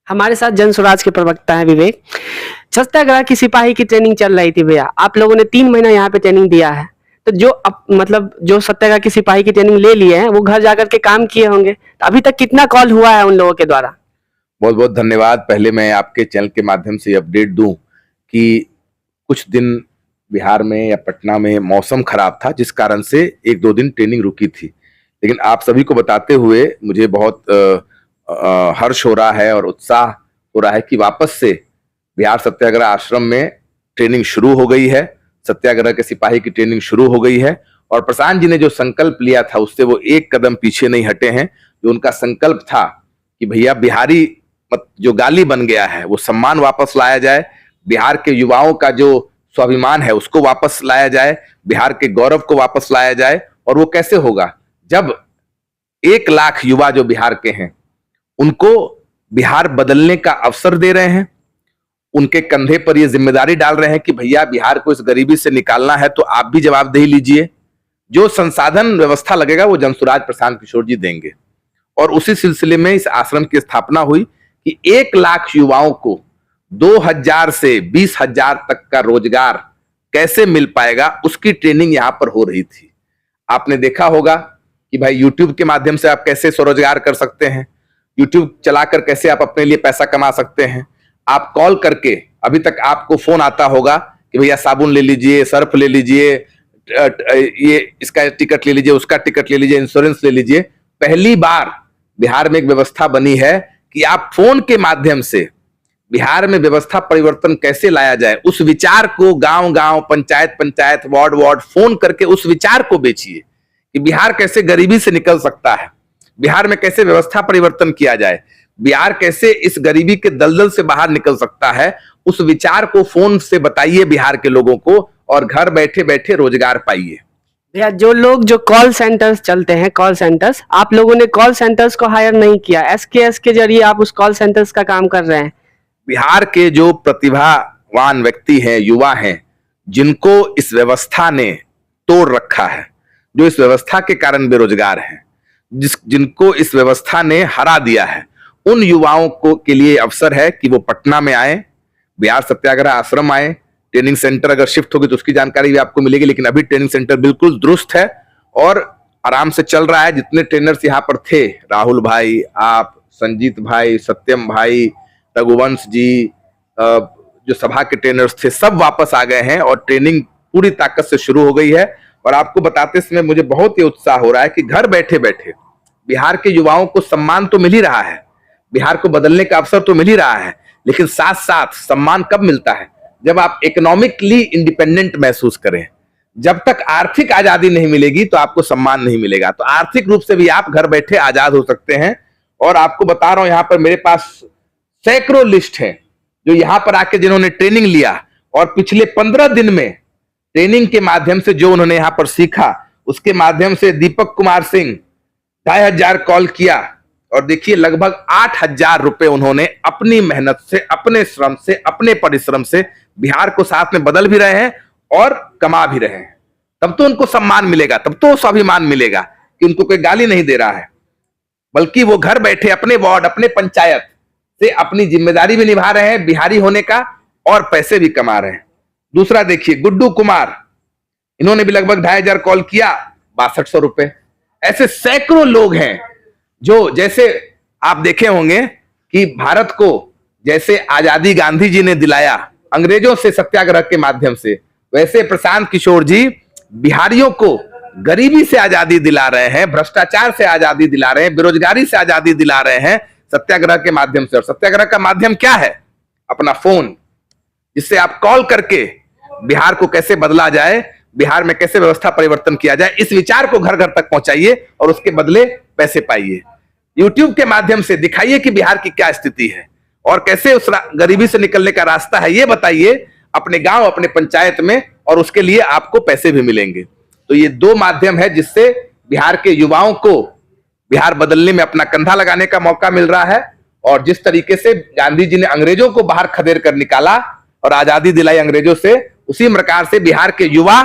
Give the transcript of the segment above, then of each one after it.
हमारे साथ जन स्वराज के प्रवक्ता हैं विवेक। सत्याग्रह की सिपाही की ट्रेनिंग चल रही थी भैया, आप लोगों ने 3 महीना यहाँ पे ट्रेनिंग दिया है। तो मतलब जो सत्याग्रह की सिपाही की ट्रेनिंग ले लिए हैं वो घर जाकर के काम किए होंगे, तो अभी तक कितना कॉल हुआ है उन लोगों के द्वारा? बहुत बहुत धन्यवाद। पहले मैं आपके चैनल के माध्यम से अपडेट दूं कि कुछ दिन बिहार में या पटना में मौसम खराब था, जिस कारण से 1-2 दिन ट्रेनिंग रुकी थी। लेकिन आप सभी को बताते हुए मुझे बहुत हर्ष हो रहा है और उत्साह हो रहा है कि वापस से बिहार सत्याग्रह आश्रम में ट्रेनिंग शुरू हो गई है। सत्याग्रह के सिपाही की ट्रेनिंग शुरू हो गई है और प्रशांत जी ने जो संकल्प लिया था उससे वो एक कदम पीछे नहीं हटे हैं। जो उनका संकल्प था कि भैया बिहारी जो गाली बन गया है वो सम्मान वापस लाया जाए, बिहार के युवाओं का जो स्वाभिमान है उसको वापस लाया जाए, बिहार के गौरव को वापस लाया जाए। और वो कैसे होगा जब 1 लाख युवा जो बिहार के हैं उनको बिहार बदलने का अवसर दे रहे हैं, उनके कंधे पर ये जिम्मेदारी डाल रहे हैं कि भैया बिहार को इस गरीबी से निकालना है तो आप भी जवाबदेही लीजिए। जो संसाधन व्यवस्था लगेगा वो जनसुराज प्रशांत किशोर जी देंगे। और उसी सिलसिले में इस आश्रम की स्थापना हुई कि 1 लाख युवाओं को 2,000 से 20,000 तक का रोजगार कैसे मिल पाएगा उसकी ट्रेनिंग यहां पर हो रही थी। आपने देखा होगा कि भाई यूट्यूब के माध्यम से आप कैसे स्वरोजगार कर सकते हैं, यूट्यूब चलाकर कैसे आप अपने लिए पैसा कमा सकते हैं। आप कॉल करके, अभी तक आपको फोन आता होगा कि भैया साबुन ले लीजिए, सर्फ ले लीजिए, ये इसका टिकट ले लीजिए, उसका टिकट ले लीजिए, इंश्योरेंस ले लीजिए। पहली बार बिहार में एक व्यवस्था बनी है कि आप फोन के माध्यम से बिहार में व्यवस्था परिवर्तन कैसे लाया जाए उस विचार को गांव गांव, panchayat panchayat, ward ward phone करके उस विचार को बेचिए कि बिहार कैसे गरीबी से निकल सकता है, बिहार में कैसे व्यवस्था परिवर्तन किया जाए, बिहार कैसे इस गरीबी के दलदल से बाहर निकल सकता है। उस विचार को फोन से बताइए बिहार के लोगों को और घर बैठे बैठे रोजगार पाइए। भैया जो लोग जो कॉल सेंटर्स चलते हैं, कॉल सेंटर्स, आप लोगों ने कॉल सेंटर्स को हायर नहीं किया, एसकेएस के जरिए आप उस कॉल सेंटर्स का काम कर रहे हैं। बिहार के जो प्रतिभावान व्यक्ति हैं, युवा हैं, जिनको इस व्यवस्था ने तोड़ रखा है, जो इस व्यवस्था के कारण बेरोजगार हैं, जिनको इस व्यवस्था ने हरा दिया है, उन युवाओं को के लिए अवसर है कि वो पटना में आए, बिहार सत्याग्रह आश्रम आए। ट्रेनिंग सेंटर अगर शिफ्ट होगी तो उसकी जानकारी भी आपको मिलेगी, लेकिन अभी ट्रेनिंग सेंटर बिल्कुल दुरुस्त है और आराम से चल रहा है। जितने ट्रेनर्स यहाँ पर थे, राहुल भाई, आप, संजीत भाई, सत्यम भाई, रघुवंश जी, जो सभा के ट्रेनर्स थे, सब वापस आ गए हैं और ट्रेनिंग पूरी ताकत से शुरू हो गई है। और आपको बताते समय मुझे बहुत ही उत्साह हो रहा है कि घर बैठे बैठे बिहार के युवाओं को सम्मान तो मिल ही रहा है, बिहार को बदलने का अवसर तो मिल ही रहा है, लेकिन साथ साथ सम्मान कब मिलता है? जब आप इकोनॉमिकली इंडिपेंडेंट महसूस करें। जब तक आर्थिक आजादी नहीं मिलेगी तो आपको सम्मान नहीं मिलेगा। तो आर्थिक रूप से भी आप घर बैठे आजाद हो सकते हैं। और आपको बता रहा हूं, यहां पर मेरे पास सैकड़ों लिस्ट है जो यहां पर आके जिन्होंने ट्रेनिंग लिया और पिछले 15 दिन में ट्रेनिंग के माध्यम से जो उन्होंने यहां पर सीखा, उसके माध्यम से दीपक कुमार सिंह 2,500 कॉल किया और देखिए लगभग 8,000 रुपए उन्होंने अपनी मेहनत से, अपने श्रम से, अपने परिश्रम से बिहार को साथ में बदल भी रहे हैं और कमा भी रहे हैं। तब तो उनको सम्मान मिलेगा, तब तो स्वाभिमान मिलेगा कि उनको कोई गाली नहीं दे रहा है, बल्कि वो घर बैठे अपने वार्ड, अपने पंचायत से अपनी जिम्मेदारी भी निभा रहे हैं बिहारी होने का और पैसे भी कमा रहे हैं। दूसरा देखिए गुड्डू कुमार, इन्होंने भी लगभग 2,500 कॉल किया, 6200 रुपए। ऐसे सैकड़ों लोग हैं जो, जैसे आप देखे होंगे कि भारत को जैसे आजादी गांधी जी ने दिलाया अंग्रेजों से सत्याग्रह के माध्यम से, वैसे प्रशांत किशोर जी बिहारियों को गरीबी से आजादी दिला रहे हैं, भ्रष्टाचार से आजादी दिला रहे हैं, बेरोजगारी से आजादी दिला रहे हैं सत्याग्रह के माध्यम से। और सत्याग्रह का माध्यम क्या है? अपना फोन, जिससे आप कॉल करके बिहार को कैसे बदला जाए, बिहार में कैसे व्यवस्था परिवर्तन किया जाए, इस विचार को घर घर तक पहुंचाइए और उसके बदले पैसे पाइए। यूट्यूब के माध्यम से दिखाइए कि बिहार की क्या स्थिति है और कैसे उस गरीबी से निकलने का रास्ता है, ये बताइए अपने गांव, अपने पंचायत में, और उसके लिए आपको पैसे भी मिलेंगे। तो ये 2 माध्यम है जिससे बिहार के युवाओं को बिहार बदलने में अपना कंधा लगाने का मौका मिल रहा है। और जिस तरीके से गांधी जी ने अंग्रेजों को बाहर खदेड़ कर निकाला और आजादी दिलाई अंग्रेजों से, उसी प्रकार से बिहार के युवा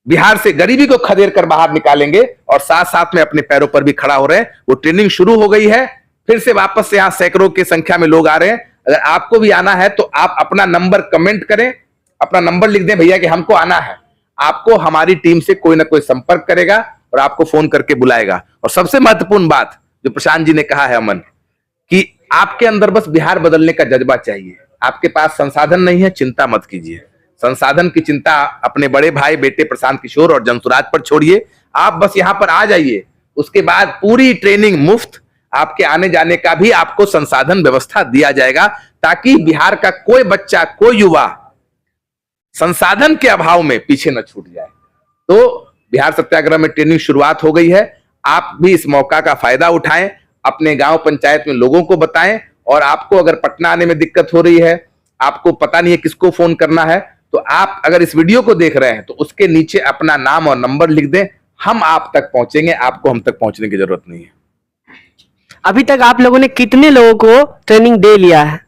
बिहार से गरीबी को खदेड़ कर बाहर निकालेंगे और साथ साथ में अपने पैरों पर भी खड़ा हो रहे हैं। वो ट्रेनिंग शुरू हो गई है, फिर से वापस से यहाँ सैकड़ों की संख्या में लोग आ रहे हैं। अगर आपको भी आना है तो आप अपना नंबर कमेंट करें, अपना नंबर लिख दें भैया कि हमको आना है। आपको हमारी टीम से कोई ना कोई संपर्क करेगा और आपको फोन करके बुलाएगा। और सबसे महत्वपूर्ण बात जो प्रशांत जी ने कहा है अमन, कि आपके अंदर बस बिहार बदलने का जज्बा चाहिए। आपके पास संसाधन नहीं है, चिंता मत कीजिए। संसाधन की चिंता अपने बड़े भाई बेटे प्रशांत किशोर और जनसुराज पर छोड़िए। आप बस यहां पर आ जाइए, उसके बाद पूरी ट्रेनिंग मुफ्त, आपके आने जाने का भी आपको संसाधन व्यवस्था दिया जाएगा, ताकि बिहार का कोई बच्चा, कोई युवा संसाधन के अभाव में पीछे न छूट जाए। तो बिहार सत्याग्रह में ट्रेनिंग शुरुआत हो गई है। आप भी इस मौका का फायदा उठाएं, अपने गांव पंचायत में लोगों को बताएं। और आपको अगर पटना आने में दिक्कत हो रही है, आपको पता नहीं है किसको फोन करना है, तो आप अगर इस वीडियो को देख रहे हैं तो उसके नीचे अपना नाम और नंबर लिख दें, हम आप तक पहुंचेंगे। आपको हम तक पहुंचने की जरूरत नहीं है। अभी तक आप लोगों ने कितने लोगों को ट्रेनिंग दे लिया है?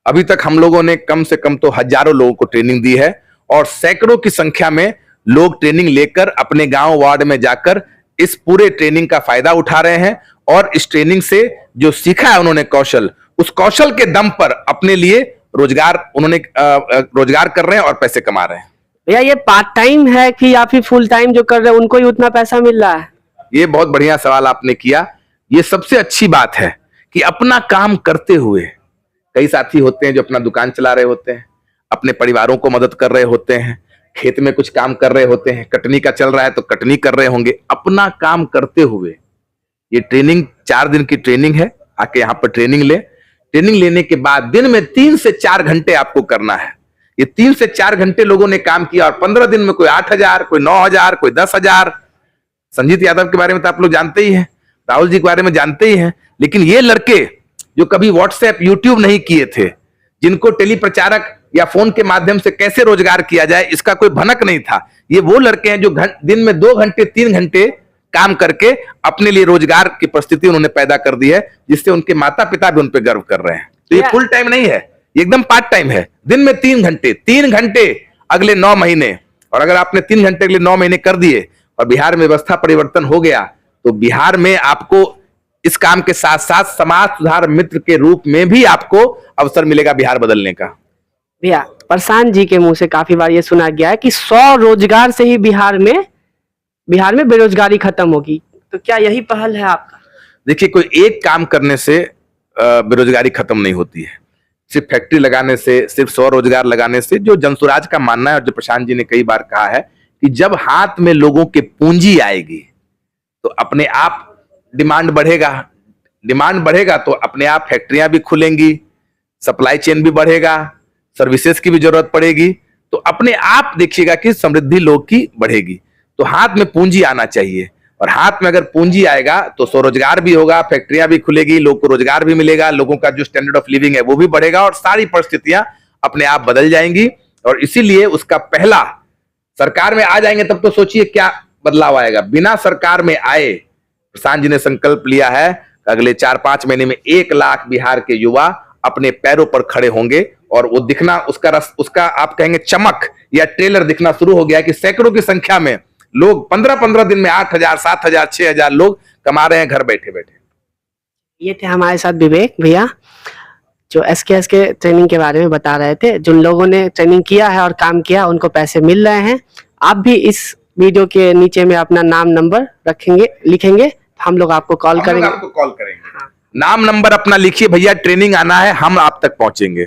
अभी तक हम लोगों ने कम से कम तो हजारों लोगों को ट्रेनिंग दी है और सैकड़ों की संख्या में लोग ट्रेनिंग लेकर अपने गांव वार्ड में जाकर इस पूरे ट्रेनिंग का फायदा उठा रहे हैं। और इस ट्रेनिंग से जो सीखा है उन्होंने कौशल, उस कौशल के दम पर अपने लिए रोजगार रोजगार कर रहे हैं और पैसे कमा रहे हैं। भैया ये पार्ट टाइम है कि या फिर फुल टाइम जो कर रहे हैं उनको ही उतना पैसा मिल रहा है? ये बहुत बढ़िया सवाल आपने किया। ये सबसे अच्छी बात है कि अपना काम करते हुए, कई साथी होते हैं जो अपना दुकान चला रहे होते हैं, अपने परिवारों को मदद कर रहे होते हैं, खेत में कुछ काम कर रहे होते हैं, कटनी का चल रहा है तो कटनी कर रहे होंगे। अपना काम करते हुए ये ट्रेनिंग 4 दिन की ट्रेनिंग है। आके यहाँ पर ट्रेनिंग ले, ट्रेनिंग लेने के बाद दिन में 3 से 4 घंटे आपको करना है। ये 3 से 4 घंटे लोगों ने काम किया और 15 दिन में कोई 8,000, कोई 9,000, कोई 10,000। संजीत यादव के बारे में तो आप लोग जानते ही हैं, राहुल जी के बारे में जानते ही हैं। लेकिन ये लड़के जो कभी व्हाट्सएप यूट्यूब नहीं किए थे, जिनको टेली प्रचारक या फोन के माध्यम से कैसे रोजगार किया जाए इसका कोई भनक नहीं था, ये वो लड़के हैं जो दिन में 2 घंटे 3 घंटे काम करके अपने लिए रोजगार की परिस्थिति उन्होंने पैदा कर दी है, जिससे उनके माता पिता भी उन पर गर्व कर रहे हैं। तो ये फुल टाइम नहीं है, ये एकदम पार्ट टाइम है। दिन में 3 घंटे अगले 9 महीने। और अगर आपने 3 घंटे अगले 9 महीने कर दिए और बिहार में व्यवस्था परिवर्तन हो गया, तो बिहार में आपको इस काम के साथ साथ समाज सुधार मित्र के रूप में भी आपको अवसर मिलेगा बिहार बदलने का। भैया प्रशांत जी के मुंह से काफी बार ये सुना गया है कि 100 रोजगार से ही बिहार में बेरोजगारी खत्म होगी, तो क्या यही पहल है आपका? देखिए, कोई एक काम करने से बेरोजगारी खत्म नहीं होती है। सिर्फ फैक्ट्री लगाने से, सिर्फ 100 रोजगार लगाने से, जो जनसुराज का मानना है और जो प्रशांत जी ने कई बार कहा है कि जब हाथ में लोगों के पूंजी आएगी तो अपने आप डिमांड बढ़ेगा तो अपने आप फैक्ट्रियां भी खुलेंगी, सप्लाई चेन भी बढ़ेगा, सर्विसेज की भी जरूरत पड़ेगी, तो अपने आप देखिएगा कि समृद्धि लोग की बढ़ेगी। तो हाथ में पूंजी आना चाहिए, और हाथ में अगर पूंजी आएगा तो स्वरोजगार भी होगा, फैक्ट्रियां भी खुलेगी, लोग को रोजगार भी मिलेगा, लोगों का जो स्टैंडर्ड ऑफ लिविंग है वो भी बढ़ेगा और सारी परिस्थितियां अपने आप बदल जाएंगी। और इसीलिए उसका पहला, सरकार में आ जाएंगे तब तो सोचिए क्या बदलाव आएगा। बिना सरकार में आए प्रशांत जी ने संकल्प लिया है अगले 4-5 महीने में 1 लाख बिहार के युवा अपने पैरों पर खड़े होंगे। और वो दिखना, उसका आप कहेंगे चमक या ट्रेलर दिखना शुरू हो गया है कि सैकड़ों की संख्या में लोग 15-15 दिन में 8,000, 7,000, 6,000 लोग कमा रहे हैं घर बैठे बैठे। ये थे हमारे साथ विवेक भैया, जो SKS के ट्रेनिंग के बारे में बता रहे थे। जिन लोगों ने ट्रेनिंग किया है और काम किया उनको पैसे मिल रहे हैं। आप भी इस वीडियो के नीचे में अपना नाम नंबर लिखेंगे, हम लोग आपको कॉल करेंगे। हाँ। नाम नंबर अपना लिखिए भैया, ट्रेनिंग आना है, हम आप तक पहुंचेंगे।